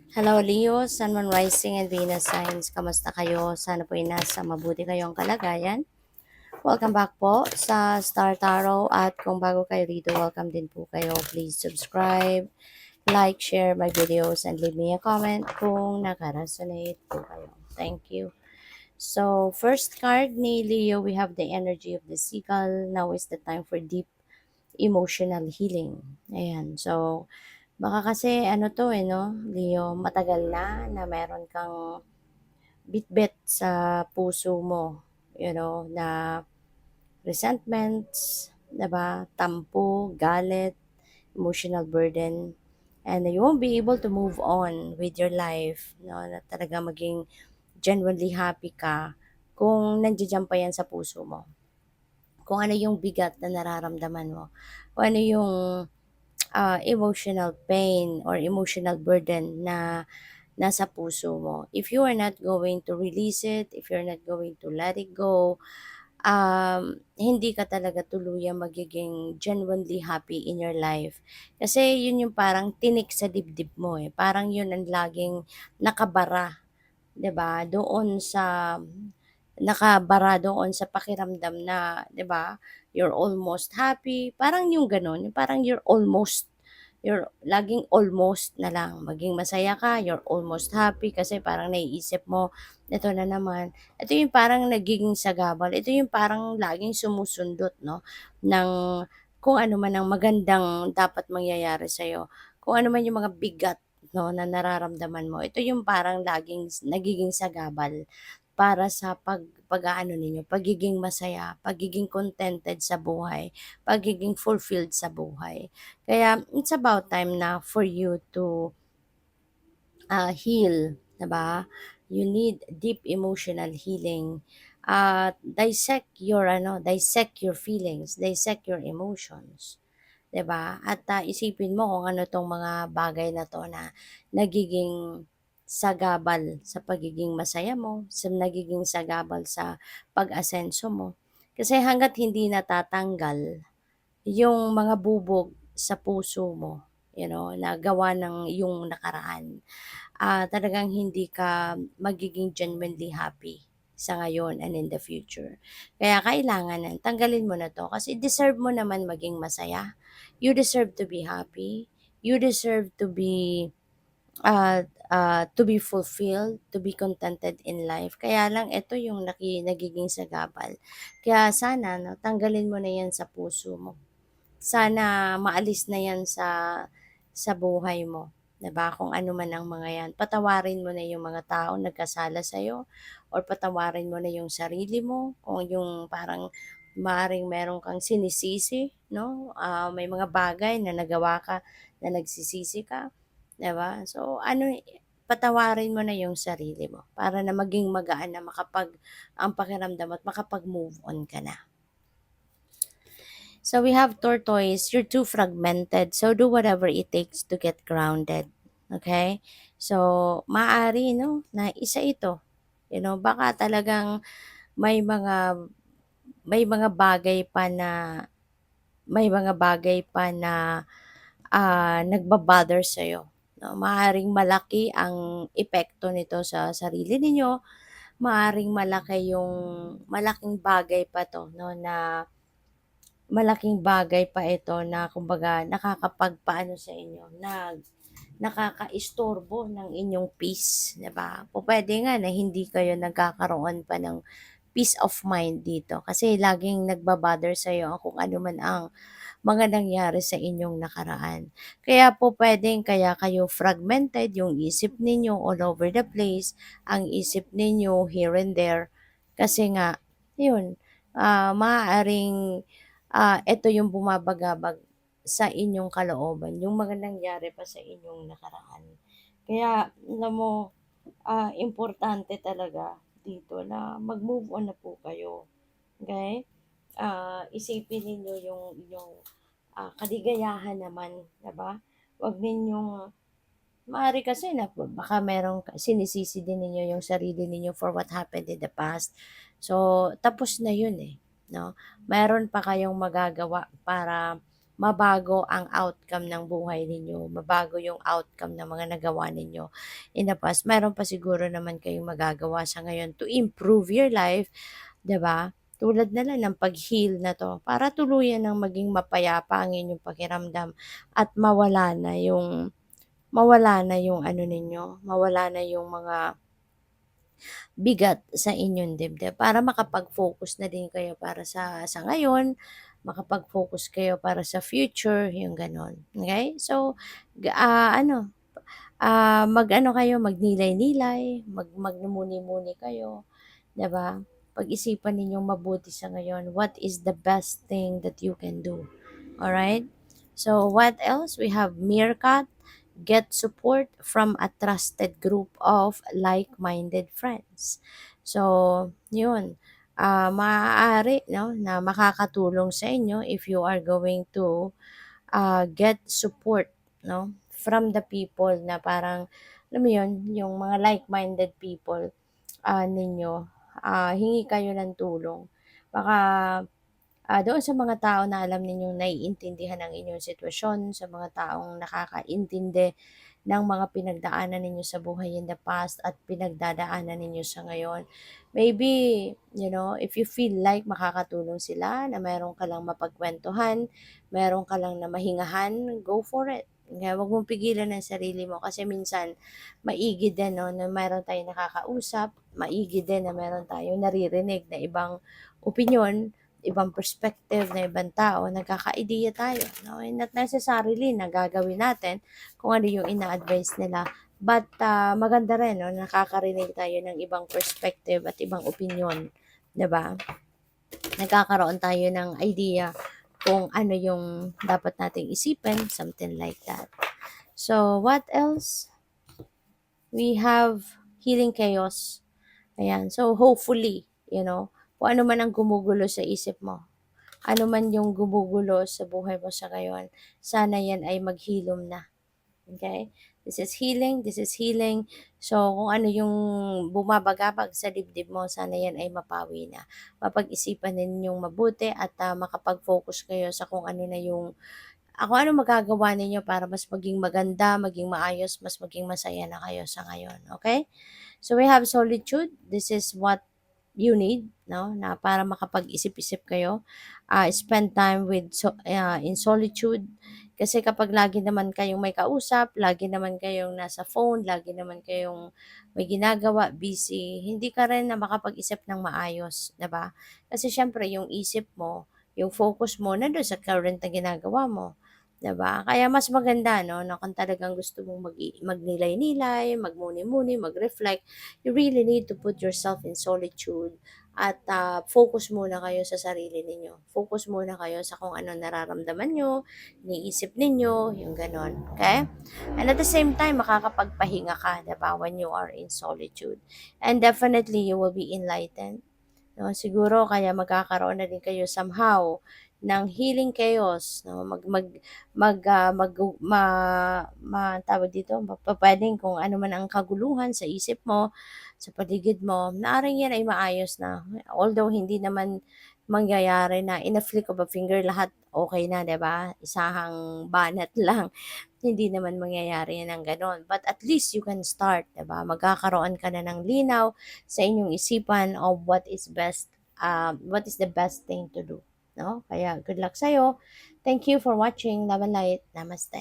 Hello Leo, Sun, Moon, Rising and Venus signs. Kamusta kayo? Sana po ay nasa mabuti kayong kalagayan. Welcome back po sa Star Tarot at kung bago kayo dito, welcome din po kayo. Please subscribe, like, share my videos and leave me a comment kung nakaresonate po kayo. Thank you. So, first card ni Leo, we have the energy of the seagull. Now is the time for deep emotional healing. Ayan. So, baka kasi ano to no, Leo, matagal na meron kang bitbit sa puso mo, na resentments, 'di ba? Tampo, galit, emotional burden, and you won't be able to move on with your life, no, na talaga maging genuinely happy ka kung nandiyan pa yan sa puso mo. Kung ano yung bigat na nararamdaman mo, kung ano yung emotional pain or emotional burden na nasa puso mo. If you are not going to release it, if you're not going to let it go, hindi ka talaga tuluyang magiging genuinely happy in your life. Kasi yun yung parang tinik sa dibdib mo eh. Parang yun ang laging nakabara, 'di ba? Nakabara doon sa pakiramdam na, 'di ba? You're almost happy. Parang yung gano'n, yung parang you're laging almost na lang. Maging masaya ka, you're almost happy kasi parang naiisip mo, ito na naman. Ito yung parang nagiging sagabal. Ito yung parang laging sumusundot, no? Ng kung ano man ang magandang dapat mangyayari sa'yo. Kung ano man yung mga bigat, no, na nararamdaman mo. Ito yung parang laging nagiging sagabal para sa pag-aano ninyo, pagiging masaya, pagiging contented sa buhay, pagiging fulfilled sa buhay. Kaya it's about time na for you to heal, 'di ba? You need deep emotional healing. Dissect your feelings, dissect your emotions, 'di ba? At isipin mo kung ano tong mga bagay na to na nagiging sagabal sa pagiging masaya mo, sa nagiging sagabal sa pag-asenso mo. Kasi hangga't hindi natatanggal yung mga bubog sa puso mo, na gawa ng yung nakaraan, talagang hindi ka magiging genuinely happy sa ngayon and in the future. Kaya kailangan na tanggalin mo na 'to kasi deserve mo naman maging masaya. You deserve to be happy. You deserve to be fulfilled, to be contented in life. Kaya lang ito yung nagiging sagabal. Kaya sana 'no, tanggalin mo na 'yan sa puso mo. Sana maalis na 'yan sa buhay mo, 'di ba? Kung ano man ang mga 'yan. Patawarin mo na yung mga taong nagkasala sa'yo or patawarin mo na yung sarili mo kung yung parang maaaring meron kang sinisisi, 'no? May mga bagay na nagawa ka na nagsisisi ka, 'di ba? So patawarin mo na yung sarili mo para na maging magaan na ang pakiramdam at makapag-move on ka na. So we have tortoise, you're too fragmented. So do whatever it takes to get grounded. Okay? So maaari no na isa ito. Baka talagang may mga may mga bagay pa na may mga bagay pa na nagbabother sa no? Maaring malaki ang epekto nito sa sarili ninyo, maaring malaking bagay pa to no na malaking bagay pa ito na kumbaga nakakapagpaano sa inyo, nakakaistorbo ng inyong peace, 'di ba? Pupuwede nga na hindi kayo nagkakaroon pa ng peace of mind dito kasi laging nagbabother sa'yo kung ano man ang mga nangyari sa inyong nakaraan. Kaya po puwedeng kaya kayo fragmented, yung isip ninyo all over the place, ang isip ninyo here and there kasi nga, yun, maaaring eto yung bumabagabag sa inyong kalooban, yung mga nangyari pa sa inyong nakaraan. Kaya alam mo, importante talaga dito na mag-move on na po kayo, okey? Isipin ninyo yung inyong, kaligayahan naman, 'di ba? Huwag ninyong maaari kasi na baka merong sinisisi din ninyo yung sarili ninyo for what happened in the past. So, tapos na yun, eh, 'no? Meron pa kayong magagawa para mabago ang outcome ng buhay ninyo, mabago yung outcome ng mga nagawa ninyo in the past. Meron pa siguro naman kayong magagawa sa ngayon to improve your life, 'di ba? Tulad na lang ng pag-heal na 'to para tuluyan ng maging mapayapa ang inyong pakiramdam at mawala na yung ano ninyo, mawala na yung mga bigat sa inyong dibdib para makapag-focus na din kayo para sa ngayon, makapag-focus kayo para sa future, yung gano'n, okey? So, ano, mag-ano kayo, magnilay-nilay, magmumuni-muni kayo, 'di ba? Pag-isipan ninyong mabuti sa ngayon, what is the best thing that you can do, alright? So, what else? We have Meerkat, get support from a trusted group of like-minded friends. So, yun, maaari 'no, na makakatulong sa inyo if you are going to, get support 'no, from the people na parang alam mo yun, yung mga like-minded people, ninyo, hingi kayo ng tulong. Baka doon sa mga tao na alam ninyong naiintindihan ang inyong sitwasyon, sa mga taong nakakaintindi ng mga pinagdaanan ninyo sa buhay in the past at pinagdadaanan ninyo sa ngayon. Maybe, if you feel like makakatulong sila, na meron ka lang mapagkwentuhan, meron ka lang na mahingahan, go for it. Kaya wag mong pigilan ang sarili mo kasi minsan maigi din no, na meron tayong nakakausap, maigi din na meron tayong naririnig na ibang opinyon, ibang perspective na ibang tao, nagkaka-ideya tayo, no? And not necessarily na gagawin natin kung ano yung ina-advise nila. But maganda rin, no? Nakakarinig tayo ng ibang perspective at ibang opinion, 'di ba? Nagkakaroon tayo ng idea kung ano yung dapat nating isipin, something like that. So, what else? We have healing chaos. Ayan. So, hopefully, kung ano man ang gumugulo sa isip mo, ano man yung gumugulo sa buhay mo sa ngayon, sana yan ay maghilom na. Okay? This is healing, this is healing. So, kung ano yung bumabagabag sa dibdib mo, sana yan ay mapawi na. Mapag-isipan ninyong mabuti at makapag-focus kayo sa kung ano na yung kung ano magagawa ninyo para mas maging maganda, maging maayos, mas maging masaya na kayo sa ngayon. Okay? So, we have solitude. This is what you need, no? Na para makapag-isip-isip kayo. Spend time in solitude. Kasi kapag lagi naman kayong may kausap, lagi naman kayong nasa phone, lagi naman kayong may ginagawa, busy, hindi ka rin na makapag-isip ng maayos, 'di ba? Kasi syempre yung isip mo, yung focus mo nandoon sa current na ginagawa mo. 'Di ba? Kaya mas maganda 'no, na kung talagang gusto mong magnilay-nilay, magmuni-muni, mag-reflect, you really need to put yourself in solitude at focus muna kayo sa sarili ninyo. Focus muna kayo sa kung ano nararamdaman nyo, iniisip ninyo, yung ganon. Okay? And at the same time, makakapagpahinga ka, diba, when you are in solitude. And definitely, you will be enlightened. No, siguro kaya magkakaroon na din kayo somehow ng healing chaos, no? Tawag dito, pupuwedeng kung ano man ang kaguluhan sa isip mo, sa paligid mo, maaaring yan ay maayos na. Although hindi naman mangyayari na in a flick of a finger lahat okay na, 'di ba? Isahang banat lang. Hindi naman mangyayari yan ng gano'n. But at least you can start, 'di ba? Magkakaroon ka na ng linaw sa inyong isipan of what is the best thing to do, no? Kaya good luck sa'yo. Thank you for watching. Love and light. Namaste.